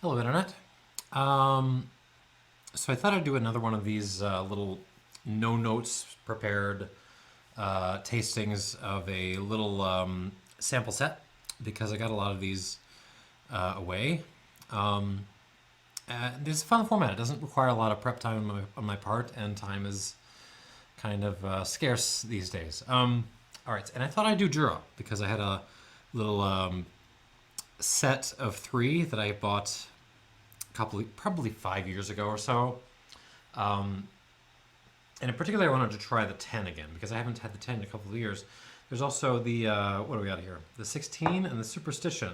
Hello, Internet. Um, so I thought I'd do another one of these little no notes prepared tastings of a little sample set because I got a lot of these away. Um, this is a fun format. It doesn't require a lot of prep time on my part, and time is kind of scarce these days. All right, and I thought I'd do Jura because I had a little set of three that I bought probably 5 years ago or so. Um, and in particular, I wanted to try the 10 again because I haven't had the 10 in a couple of years. There's also the, what do we got here? The 16 and the Superstition,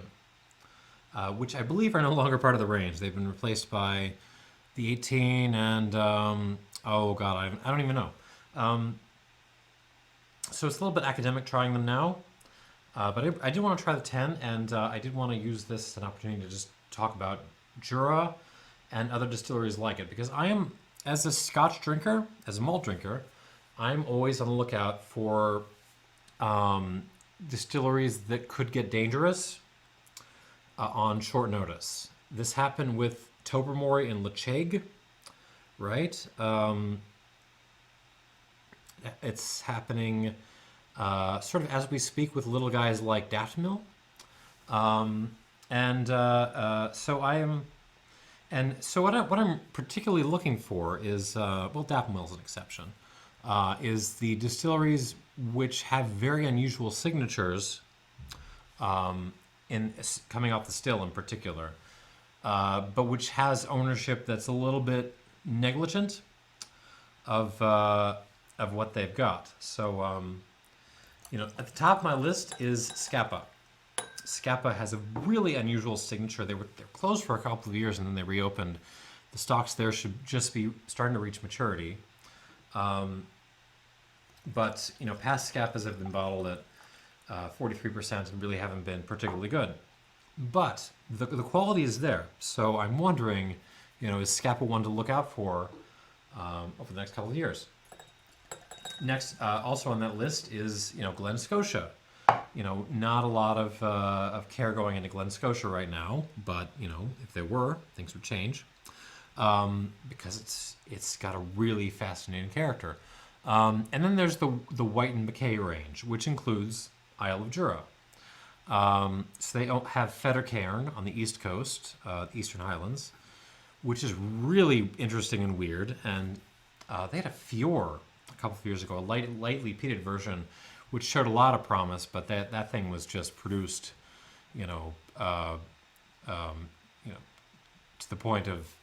which I believe are no longer part of the range. They've been replaced by the 18 and, oh God, I don't even know. Um, so it's a little bit academic trying them now. But I did want to try the 10, and I did want to use this as an opportunity to just talk about Jura and other distilleries like it. Because I am, as a Scotch drinker, as a malt drinker, I'm always on the lookout for distilleries that could get dangerous on short notice. This happened with Tobermory in Lecheg, right? It's happening sort of as we speak with little guys like Daftmill. So I am, and so what I'm particularly looking for is, well, Daftmill's an exception, is the distilleries which have very unusual signatures in coming off the still in particular, but which has ownership that's a little bit negligent of what they've got. So. At the top of my list is Scapa. Scapa has a really unusual signature. They're closed for a couple of years and then they reopened. The stocks there should just be starting to reach maturity. But past Scapas have been bottled at 43% and really haven't been particularly good. But the quality is there. So I'm wondering, is Scapa one to look out for over the next couple of years? Next, also on that list is, Glen Scotia. Not a lot of care going into Glen Scotia right now, but if there were, things would change because it's got a really fascinating character. And then there's the White and McKay range, which includes Isle of Jura. So they have Fettercairn on the east coast, the Eastern Highlands, which is really interesting and weird. And they had a Fior a couple of years ago, a lightly peated version, which showed a lot of promise, but that thing was just produced, to the point of,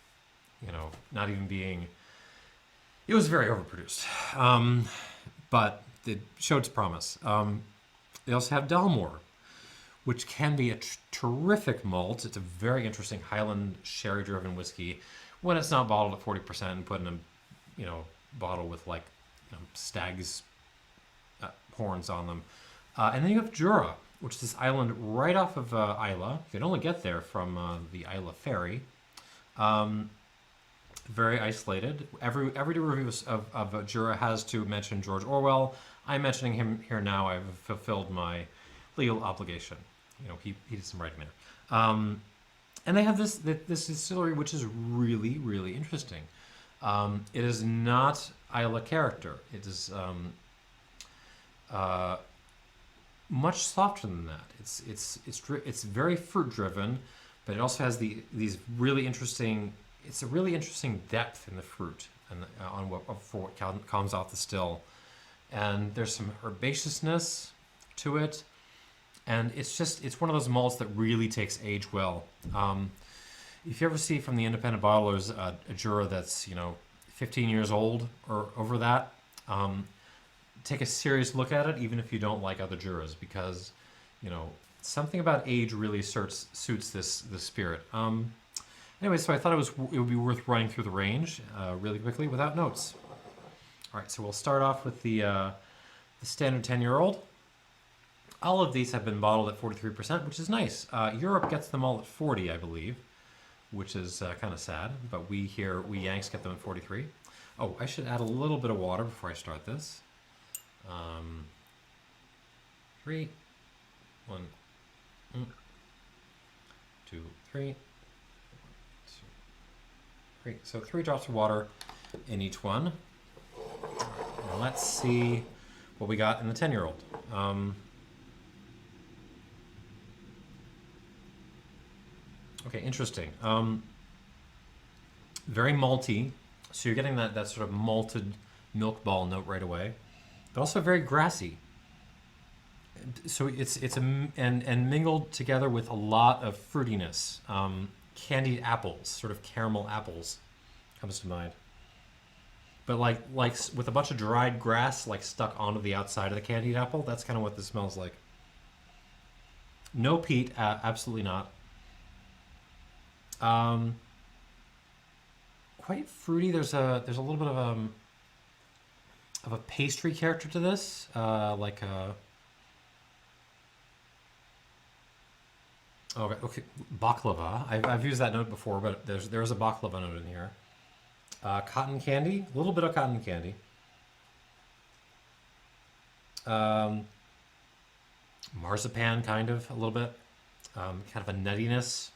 not even being. It was very overproduced, but it showed its promise. They also have Delmore, which can be a terrific malt. It's a very interesting Highland sherry-driven whiskey when it's not bottled at 40% and put in a, bottle with like stag's horns on them. And then you have Jura, which is this island right off of Isla. You can only get there from the Isla ferry. Very isolated. Every review of Jura has to mention George Orwell. I'm mentioning him here now. I've fulfilled my legal obligation. He did some writing there. And they have this distillery, which is really, really interesting. It is not Isla character. It is much softer than that. It's very fruit driven, but it also has these really interesting. It's a really interesting depth in the fruit and for what comes off the still, and there's some herbaceousness to it, and it's one of those malts that really takes age well. If you ever see from the independent bottlers a Jura that's 15 years old or over that, take a serious look at it, even if you don't like other Juras, because something about age really suits this spirit. Anyway, so I thought it would be worth running through the range really quickly without notes. All right, so we'll start off with the standard 10-year-old. All of these have been bottled at 43%, which is nice. Europe gets them all at 40, I believe, which is kind of sad, but we Yanks get them at 43. Oh, I should add a little bit of water before I start this. 3, 1, 2, 3, great. So 3 drops of water in each one. Now let's see what we got in the 10-year-old. Okay, interesting. Very malty. So you're getting that sort of malted milk ball note right away, but also very grassy. So it's and mingled together with a lot of fruitiness. Candied apples, sort of caramel apples, comes to mind. But like with a bunch of dried grass like stuck onto the outside of the candied apple. That's kind of what this smells like. No peat, absolutely not. Quite fruity. There's a little bit of a pastry character to this, like a. Okay, baklava. I've used that note before, but there's a baklava note in here. Cotton candy, a little bit of cotton candy. Marzipan, kind of a little bit, kind of a nuttiness.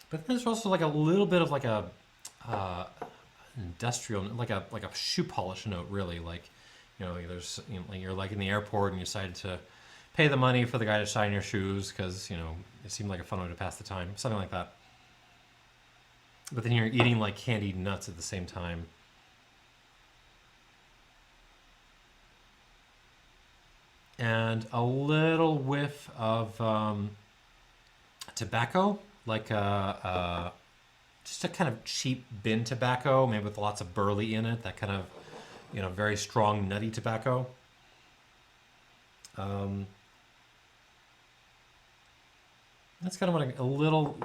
But there's also like a little bit of like a industrial, like a shoe polish note, really. Like, there's like you're like in the airport and you decide to pay the money for the guy to shine your shoes because it seemed like a fun way to pass the time, something like that. But then you're eating like candied nuts at the same time. And a little whiff of tobacco, like just a kind of cheap bin tobacco, maybe with lots of burley in it. That kind of, very strong nutty tobacco. That's kind of like a little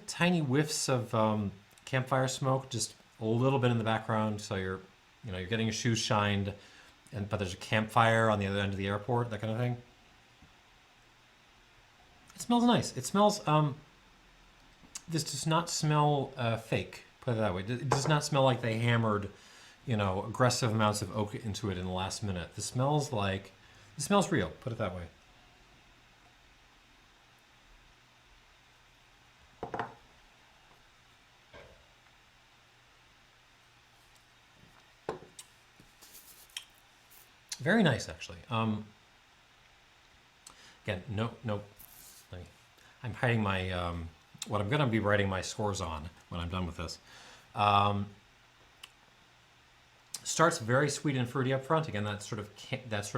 tiny whiffs of campfire smoke, just a little bit in the background. So you're getting your shoes shined, but there's a campfire on the other end of the airport, that kind of thing. It smells nice. It smells. This does not smell fake. Put it that way. It does not smell like they hammered, aggressive amounts of oak into it in the last minute. It smells real. Put it that way. Very nice, actually. Again, no. I'm hiding my what I'm going to be writing my scores on when I'm done with this. Starts very sweet and fruity up front. Again, that sort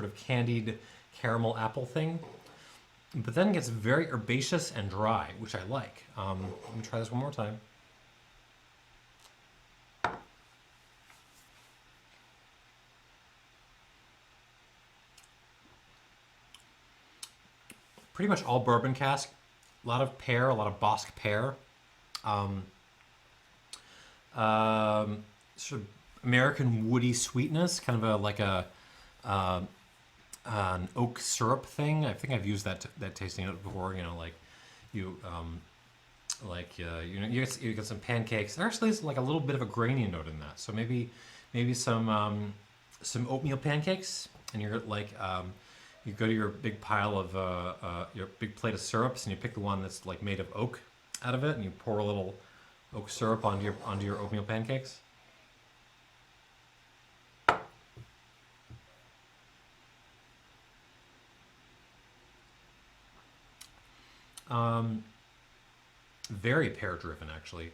of candied caramel apple thing, but then gets very herbaceous and dry, which I like. Let me try this one more time. Pretty much all bourbon cask. A lot of pear, a lot of Bosque pear. Sort of American woody sweetness, kind of an oak syrup thing. I think I've used that tasting note before. You get some pancakes. There actually is like a little bit of a grainy note in that. So maybe some oatmeal pancakes, and you're like. You go to your big pile of your big plate of syrups, and you pick the one that's like made of oak out of it, and you pour a little oak syrup onto your oatmeal pancakes. Very pear driven, actually.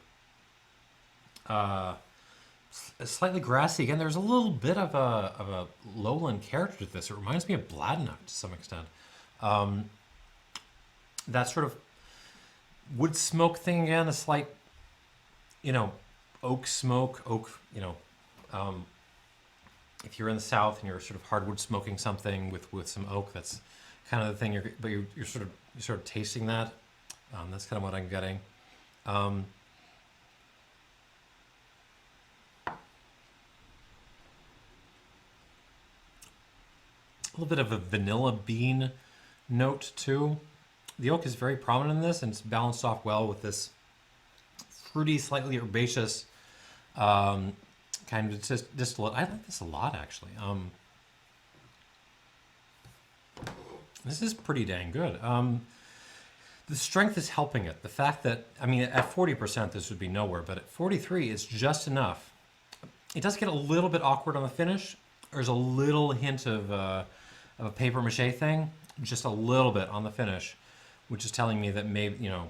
Slightly grassy. Again, there's a little bit of a lowland character to this. It reminds me of Bladnoch to some extent. That sort of wood smoke thing again, a slight, oak smoke, if you're in the South and you're sort of hardwood smoking something with some oak, that's kind of the thing. You're sort of tasting that. That's kind of what I'm getting. A little bit of a vanilla bean note too. The oak is very prominent in this, and it's balanced off well with this fruity, slightly herbaceous kind of distillate. I like this a lot, actually. This is pretty dang good. the strength is helping it. The fact that, I mean, at 40% this would be nowhere, but at 43 it's just enough. It does get a little bit awkward on the finish. There's a little hint of a paper mache thing, just a little bit on the finish, which is telling me that maybe, you know,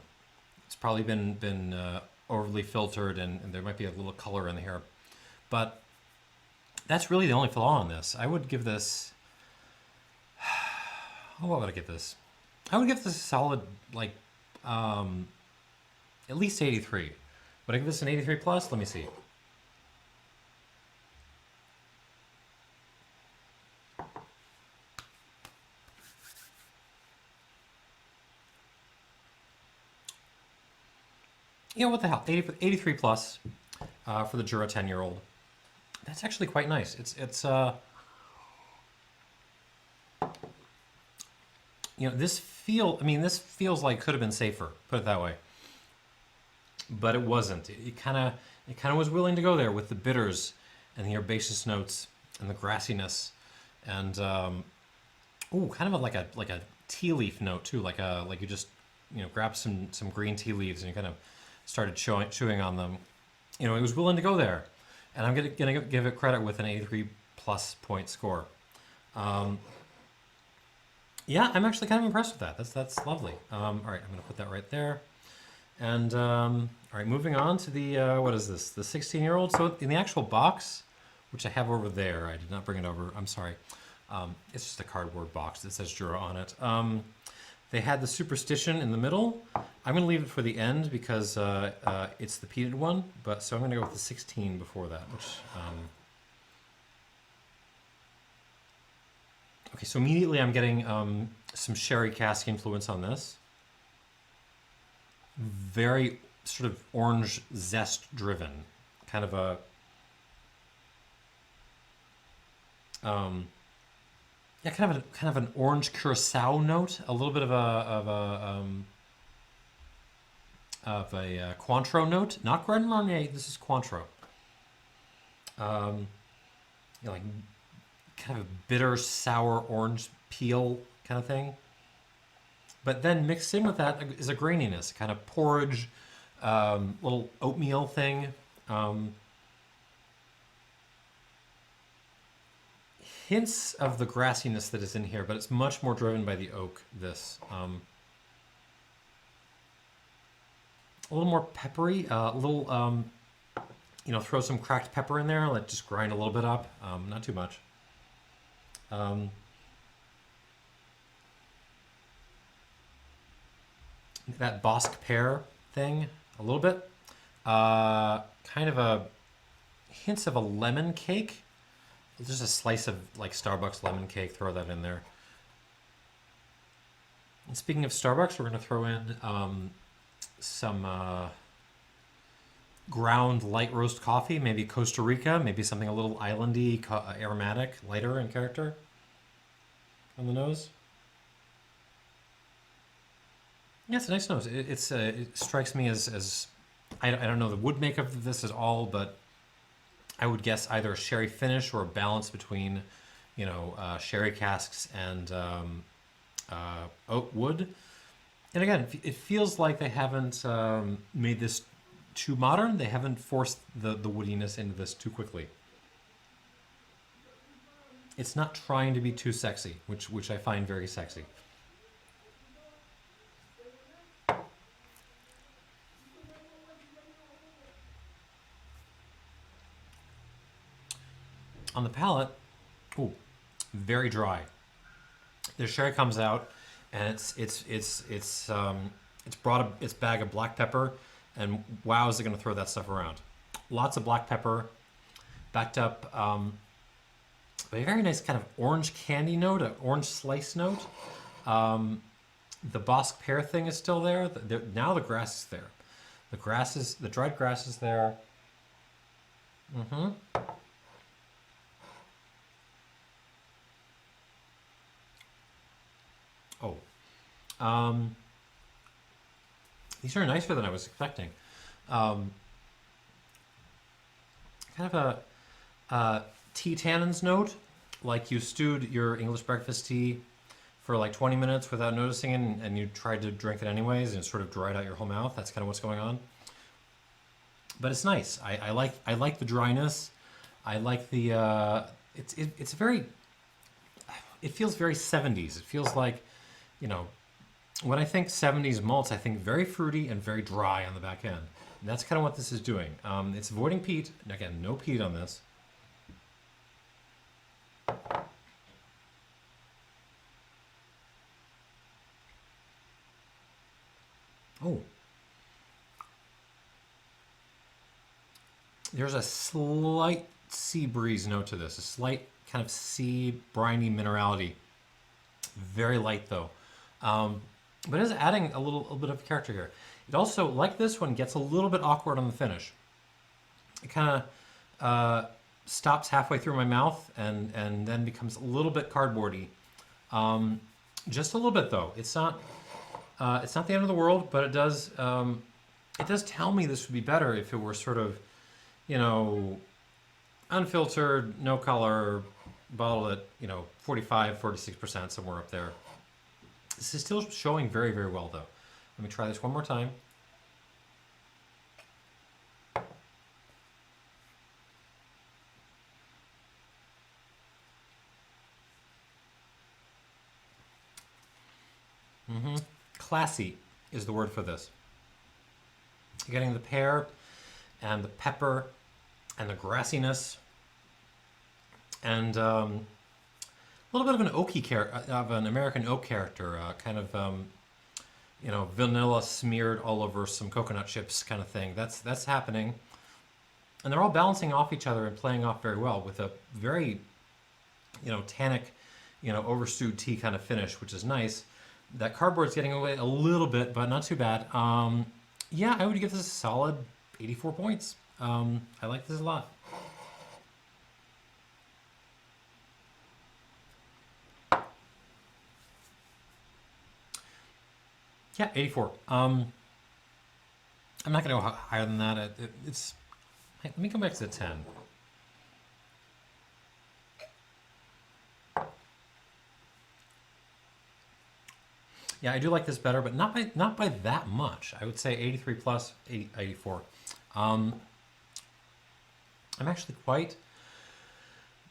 it's probably been overly filtered and there might be a little color in here. But that's really the only flaw in this. I would give this, oh, what would I give this? I would give this a solid, like, at least 83. Would I give this an 83 plus? Let me see. Yeah, what the hell? 83 plus for the Jura 10-year-old. That's actually quite nice. It's you know, this feels like could have been safer, put it that way. But it wasn't. It kind of was willing to go there with the bitters and the herbaceous notes and the grassiness and kind of like a tea leaf note too, like you just, you know, grab some green tea leaves and you kind of started chewing on them. You know, it was willing to go there, and I'm gonna give it credit with an 83 plus point score. Yeah, I'm actually kind of impressed with that. That's lovely. All right, I'm gonna put that right there. And all right, moving on to the what is this? The 16-year-old. So in the actual box, which I have over there, I did not bring it over. I'm sorry. It's just a cardboard box that says Jura on it. They had the Superstition in the middle. I'm going to leave it for the end because it's the peated one. But so I'm going to go with the 16 before that. Which okay, so immediately I'm getting some sherry cask influence on this. Very sort of orange zest driven, kind of a yeah, kind of an orange curacao note, a little bit of a Cointreau note, not Grand Marnier. This is Cointreau. You know, like kind of a bitter, sour orange peel kind of thing. But then mixed in with that is a graininess, kind of porridge, little oatmeal thing. Hints of the grassiness that is in here, but it's much more driven by the oak, this. A little more peppery, a little, you know, throw some cracked pepper in there, let just grind a little bit up, not too much. That Bosque pear thing, a little bit. Kind of a hints of a lemon cake. Just a slice of like Starbucks lemon cake, throw that in there. And speaking of Starbucks, we're going to throw in some ground light roast coffee, maybe Costa Rica, maybe something a little islandy, aromatic, lighter in character on the nose. Yeah, it's a nice nose. It strikes me as I don't know the wood make of this at all, but I would guess either a sherry finish or a balance between, you know, sherry casks and oak wood. And again, it feels like they haven't made this too modern. They haven't forced the woodiness into this too quickly. It's not trying to be too sexy, which I find very sexy. On the palate, ooh, very dry. The sherry comes out, and it's brought its bag of black pepper, and wow, is it going to throw that stuff around? Lots of black pepper, backed up a very nice kind of orange candy note, an orange slice note. The Bosque pear thing is still there. Now the grass is there. The dried grass is there. Mm-hmm. Oh, these are nicer than I was expecting. Kind of a tea tannins note, like you stewed your English breakfast tea, for like 20 minutes without noticing it, and you tried to drink it anyways, and it sort of dried out your whole mouth. That's kind of what's going on. But it's nice. I like the dryness. I like the it's very, it feels very 70s. It feels like, you know, when I think 70s malts, I think very fruity and very dry on the back end. And that's kind of what this is doing. It's avoiding peat. Again, no peat on this. Oh. There's a slight sea breeze note to this, a slight kind of sea briny minerality. Very light though. But it is adding a little bit of character here. It also, like this one, gets a little bit awkward on the finish. It kind of stops halfway through my mouth and then becomes a little bit cardboardy. Just a little bit though. It's not the end of the world, but it does tell me this would be better if it were sort of, you know, unfiltered, no color, bottled at, you know, 45, 46%, somewhere up there. This is still showing very, very well though. Let me try this one more time. Classy is the word for this. You're getting the pear and the pepper and the grassiness and a little bit of an oaky character, of an American oak character, kind of you know, vanilla smeared all over some coconut chips kind of thing. That's happening, and they're all balancing off each other and playing off very well with a very, you know, tannic, you know, overstewed tea kind of finish, which is nice. That cardboard's getting away a little bit, but not too bad. Yeah, I would give this a solid 84 points. I like this a lot. Yeah, 84. I'm not going to go higher than that. It's. Hey, let me go back to the 10. Yeah, I do like this better, but not by that much. I would say 83 plus 84. I'm actually quite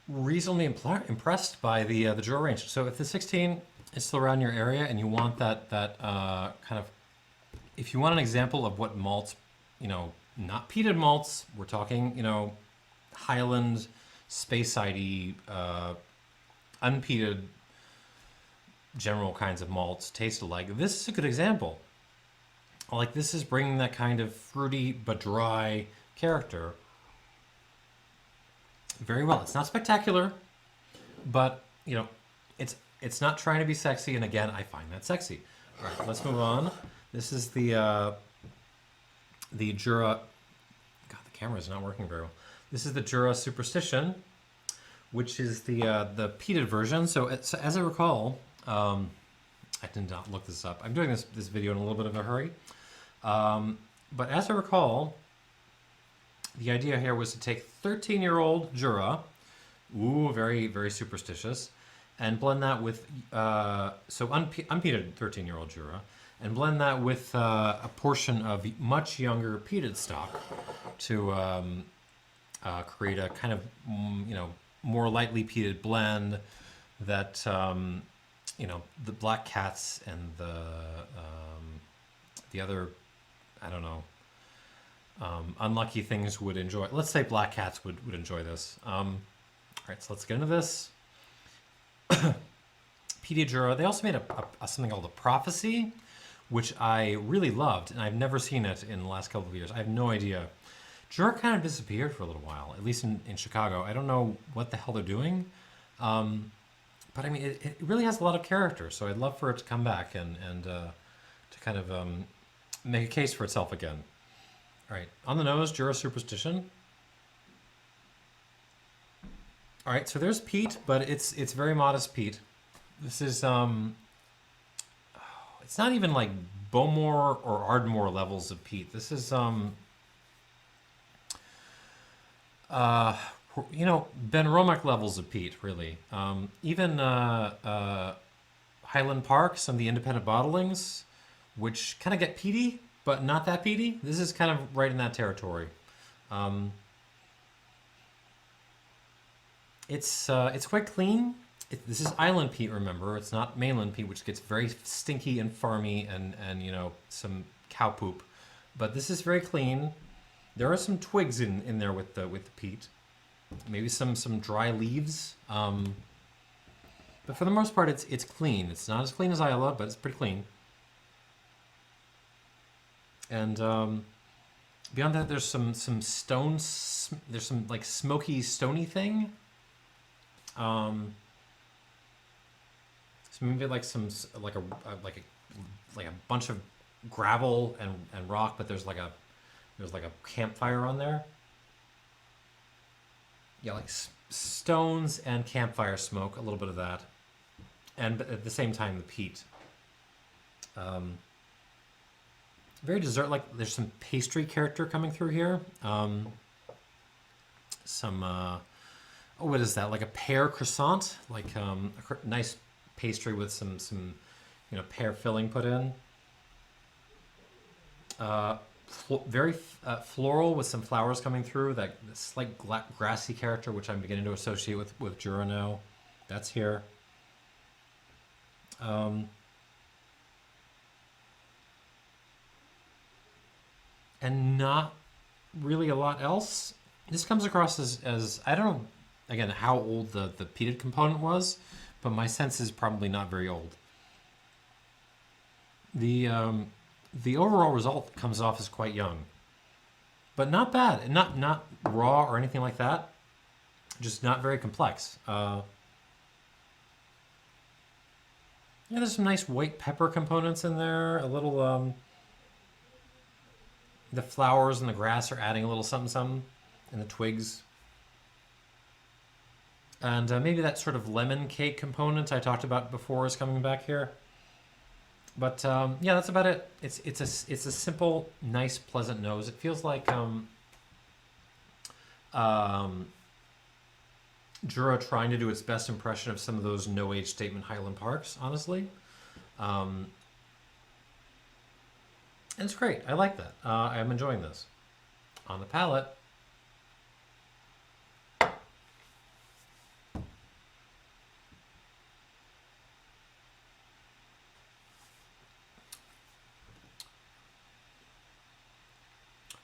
reasonably impressed by the Jura range. So if the 16 is still around your area and you want that kind of, if you want an example of what malts, you know, not peated malts, we're talking, you know, Highland, Speyside-y, unpeated, general kinds of malts taste alike. This is a good example. Like, this is bringing that kind of fruity but dry character very well. It's not spectacular, but, you know, it's not trying to be sexy, and again, I find that sexy. All right, let's move on. This is the Jura. God, the camera is not working very well. This is the Jura Superstition, which is the peated version. So as I recall, I did not look this up. I'm doing this video in a little bit of a hurry. But as I recall, the idea here was to take 13-year-old Jura, ooh, very, very superstitious, and blend that with, so unpeated 13-year-old Jura, and blend that with a portion of much younger peated stock to create a kind of, you know, more lightly peated blend that, you know, the black cats and the other, I don't know, unlucky things would enjoy. Let's say black cats would enjoy this. All right, so let's get into this. Peated Jura. They also made a something called a Prophecy, which I really loved, and I've never seen it in the last couple of years. I have no idea. Jura kind of disappeared for a little while, at least in Chicago. I don't know what the hell they're doing. But I mean, it really has a lot of character, so I'd love for it to come back and to kind of make a case for itself again. All right, on the nose, Jura Superstition. All right, so there's peat, but it's very modest peat. This is it's not even like Bowmore or Ardmore levels of peat. This is you know, Ben Romack levels of peat, really. Even Highland Park, some of the independent bottlings, which kind of get peaty, but not that peaty. This is kind of right in that territory. It's quite clean. This is island peat, remember. It's not mainland peat, which gets very stinky and farmy and you know, some cow poop. But this is very clean. There are some twigs in there with the peat. Maybe some dry leaves. But for the most part, it's clean. It's not as clean as Isla, but it's pretty clean. And beyond that, there's some stones. There's some like smoky, stony thing. So maybe like a bunch of gravel and rock, but there's like a campfire on there. Yeah, like stones and campfire smoke, a little bit of that, and at the same time the peat. Very dessert like. There's some pastry character coming through here. What is that? Like a pear croissant, like a nice pastry with some pear filling put in. Very floral with some flowers coming through. That slight grassy character, which I'm beginning to associate with Jura now. That's here. And not really a lot else. This comes across as I don't know, again, how old the peated component was, but my sense is probably not very old. The overall result comes off as quite young, but not bad, and not raw or anything like that. Just not very complex. Yeah, there's some nice white pepper components in there. A little the flowers and the grass are adding a little something, and the twigs. And maybe that sort of lemon cake component I talked about before is coming back here. But yeah, that's about it. It's a simple, nice, pleasant nose. It feels like Jura trying to do its best impression of some of those no age statement Highland Parks, honestly. And it's great. I like that. I'm enjoying this. On the palate.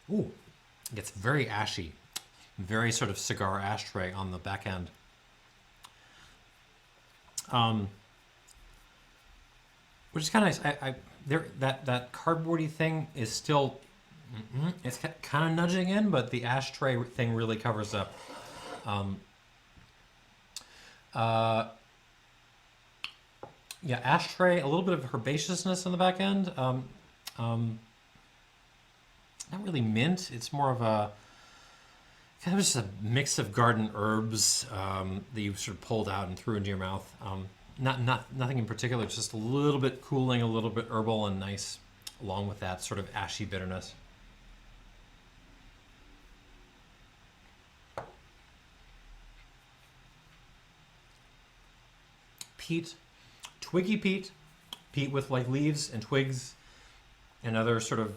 Ooh, it gets very ashy. Very sort of cigar ashtray on the back end. Which is kind of nice. That cardboardy thing is still, it's kind of nudging in, but the ashtray thing really covers up. Yeah, ashtray, a little bit of herbaceousness on the back end. Not really mint. It's more of a kind of just a mix of garden herbs that you sort of pulled out and threw into your mouth. Nothing in particular. Just a little bit cooling, a little bit herbal and nice, along with that sort of ashy bitterness. Peat, twiggy peat, peat with like leaves and twigs and other sort of,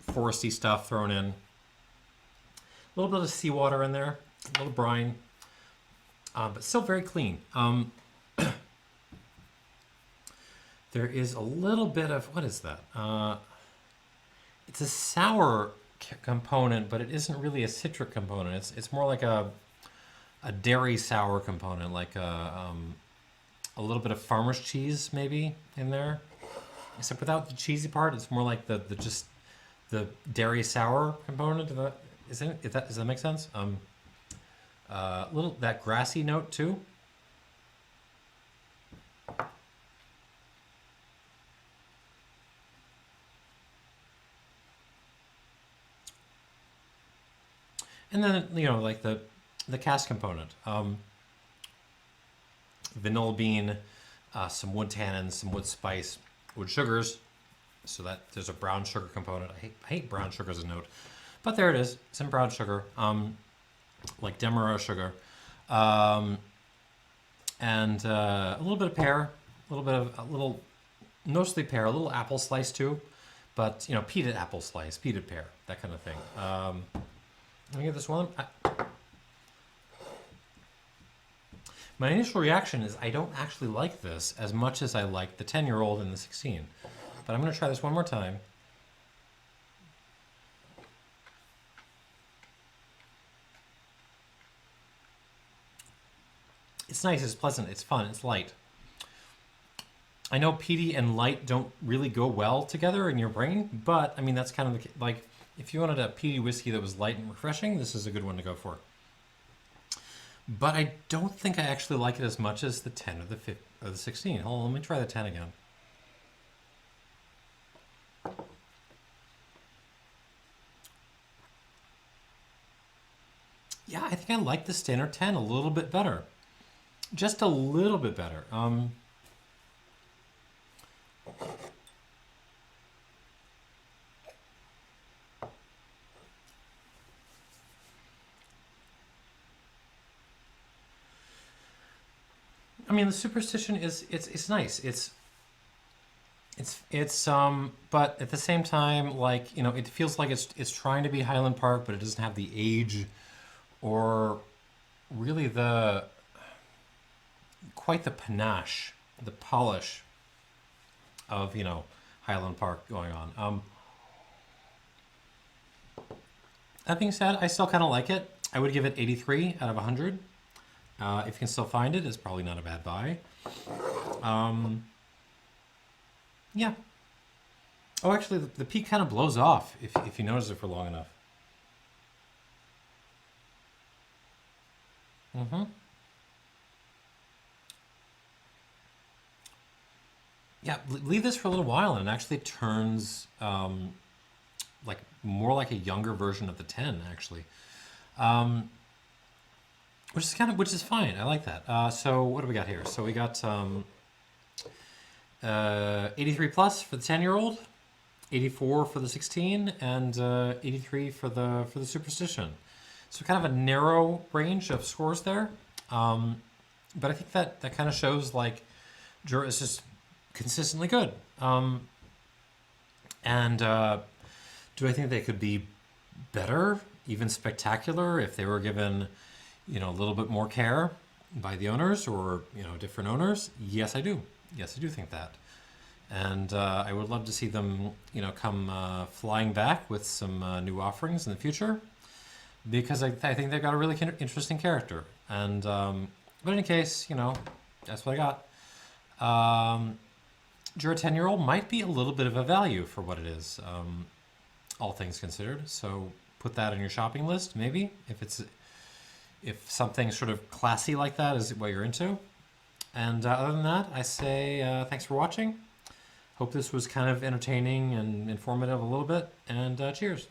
foresty stuff thrown in. A little bit of seawater in there, a little brine, but still very clean. There is a little bit of, what is that? It's a sour component, but it isn't really a citric component. It's more like a dairy sour component, like a little bit of farmer's cheese maybe in there. Except without the cheesy part, it's more like the dairy sour component. Does that make sense? Little that grassy note too. And then like the cask component, vanilla bean, some wood tannins, some wood spice, wood sugars. So that there's a brown sugar component. I hate brown sugar as a note, but there it is. Some brown sugar, like Delmore sugar, and a little bit of pear, A little bit of a little, mostly pear, a little apple slice too, but you know, peated apple slice, peated pear, that kind of thing. Let me get this one. My initial reaction is I don't actually like this as much as I like the 10-year-old and the 16. But I'm going to try this one more time. It's nice, it's pleasant, it's fun, it's light. I know peaty and light don't really go well together in your brain, but I mean, that's kind of like, if you wanted a peaty whiskey that was light and refreshing, this is a good one to go for. But I don't think I actually like it as much as the 10 or the 16. Hold on, let me try the 10 again. Yeah, I think I like the standard 10 a little bit better. Just a little bit better. I mean, the Superstition is it's nice. But at the same time, like, you know, it feels like it's trying to be Highland Park, but it doesn't have the age or really quite the panache, the polish of, you know, Highland Park going on. That being said, I still kind of like it. I would give it 83 out of 100. If you can still find it, it's probably not a bad buy. Yeah. Oh, actually, the peak kind of blows off if you notice it for long enough. Mm-hmm. Yeah, leave this for a little while, and it actually turns like more like a younger version of the 10, actually. Which is fine. I like that. So what do we got here? So we got 83 plus for the 10-year-old, 84 for the 16, and 83 for the Superstition. So kind of a narrow range of scores there. But I think that kind of shows like Jura is just consistently good. And do I think they could be better, even spectacular, if they were given, you know, a little bit more care by the owners or, you know, different owners? Yes, I do. Yes, I do think that. And I would love to see them, you know, come flying back with some new offerings in the future, because I think they've got a really interesting character. And but in any case, you know, that's what I got. Jura 10-year-old might be a little bit of a value for what it is, all things considered. So put that on your shopping list, maybe, if something sort of classy like that is what you're into. And other than that, I say thanks for watching. Hope this was kind of entertaining and informative a little bit, and cheers.